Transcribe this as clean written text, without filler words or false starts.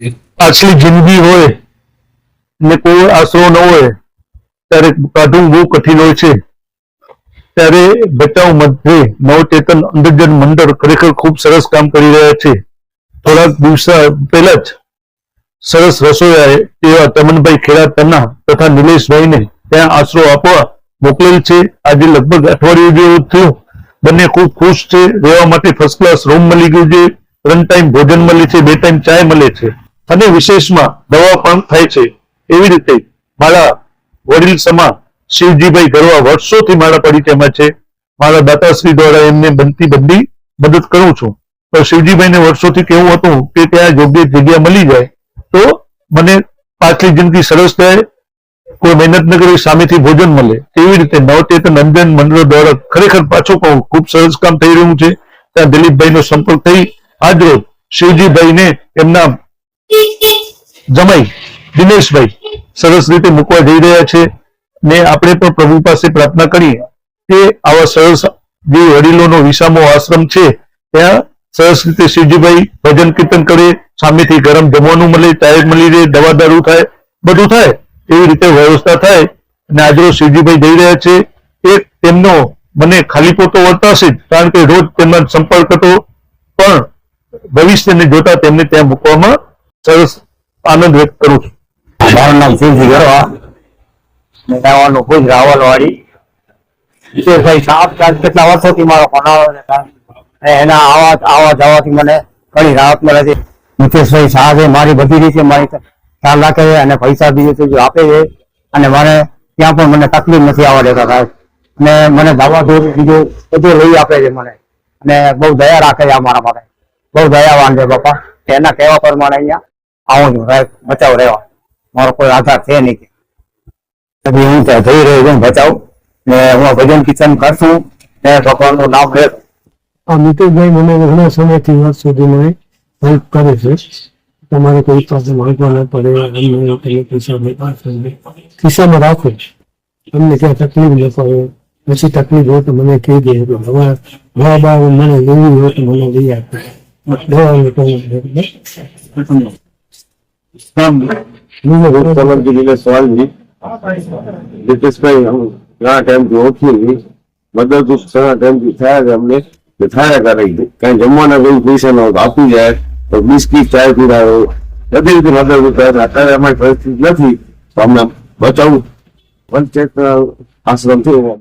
પાછલી જિંદગી હોય ને કોઈ આશરો ન હોય ત્યારે કાઢવું બહુ કઠિન હોય છે. ત્યારે બચાવ મધ્યે નવચેતન અંધજન મંડળ ખરેખર ખૂબ સરસ કામ કરી રહ્યા છે. થોડાક દિવસ પહેલા જ સરસ રસોઈયાએ એવા તમનભાઈ ખેડાતરના તથા નિલેશભાઈને ત્યાં આશરો આપવા મોકલેલ છે. આજે લગભગ અઠવાડિયું જેવું થયું. બંને ખૂબ ખુશ છે. રહેવા માટે ફર્સ્ટ ક્લાસ રૂમ મળી ગયું છે. 3 ટાઈમ ભોજન મળે છે, 2 ટાઈમ ચાય મળે છે અને વિશેષમાં દવા પણ થાય છે. એવી રીતે મારા વડીલ સમા શિવજીભાઈ ગરવા વર્ષોથી મારા પરિચયમાં છે. મારા દાતાશ્રી દ્વારા એમને બનતી બધી મદદ કરું છું. તો શિવજીભાઈને વર્ષોથી કેવું હતું કે ત્યાં યોગ્ય જગ્યા મળી જાય તો મને પાછલી જિંદગી સરસ જાય, કોઈ મહેનત ન કરી સામેથી ભોજન મળે. એવી રીતે નવચેતન અંજન મંડળ દ્વારા ખરેખર પાછું કહું ખૂબ સરસ કામ થઈ રહ્યું છે. ત્યાં દિલીપભાઈનો સંપર્ક થઈ આજ રોજ શિવજીભાઈને એમના જમાઈ દિનેશભાઈ સરસ રીતે મૂકવા જઈ રહ્યા છે. ને આપણે પણ પ્રભુ પાસે પ્રાર્થના કરીએ કે આવા સરસ જે વડીલોનો વિસામો આશ્રમ છે ત્યાં સરસ રીતે શિવજીભાઈ ભજન કીર્તન કરે, સામેથી ગરમ જમવાનું મળે, ચાય મળી રહે, દવા દારૂ થાય, બધું થાય એવી રીતે વ્યવસ્થા થાય. અને આજરોજ શિવજીભાઈ જઈ રહ્યા છે. એક તેમનો મને ખાલીપો તો વર્તાશે જ, કારણ કે રોજ તેમનો સંપર્ક હતો, પણ ભવિષ્યને જોતા તેમને ત્યાં મૂકવામાં સરસ આનંદ વ્યક્ત કરું છું. મારું નામ શિવજી ગરવા, રહેવાનું ભુજ રાવલવાડી. વિશેષભાઈ સાહેબ કેટલા વર્ષોથી મારો ફોન આવે એના આવા જવાથી મને ઘણી રાહત મળે છે. મુકેશભાઈ સાહેબે મારી બધી રીતે મારી ખ્યાલ રાખે છે અને પૈસા બીજું આપે છે અને મને ત્યાં પણ મને તકલીફ નથી આવવા દેતા સાહેબ. અને મને દવા બીજું બધું લઈ આપે છે મને અને બહુ દયા રાખે છે અમારા માટે. બહુ દયાવાન છે બાપા. એના કહેવા પ્રમાણે અહીંયા આવું છું સાહેબ, બચાવ રહેવા. મારો કોઈ આધાર છે નહીં. હું ત્યાં જઈ રહ્યો છું બચાવ ને હું ભજન કીર્તન કરશું ને ભગવાનનું નામ લે. મિતુભાઈ મને ઘણા સમયથી વર્ષ સુધી મને હેલ્પ કરે છે. તમારે કોઈ પાસે માંગવા ન પડે, ખિસ્સામાં રાખો, અમને ક્યાં તકલીફ ન પડે. પછી તકલીફ હોય તો મને કહી દે, દવા બા મને લેવી હોય તો મને લઈ આપે. ઘણા ટાઈમથી ઓળખી મદદરૂપ ઘણા ટાઈમથી થયા છે અમને થયા કરે. કઈ જમવાના કોઈ પૈસા ન આપી જાય તો બિસ્કીટ ચાય પીવડાવે, બધી રીતે મદદરૂપ થાય. અત્યારે અમારી પરિસ્થિતિ નથી તો અમને બચાવું વંચિત આશ્રમ થયો.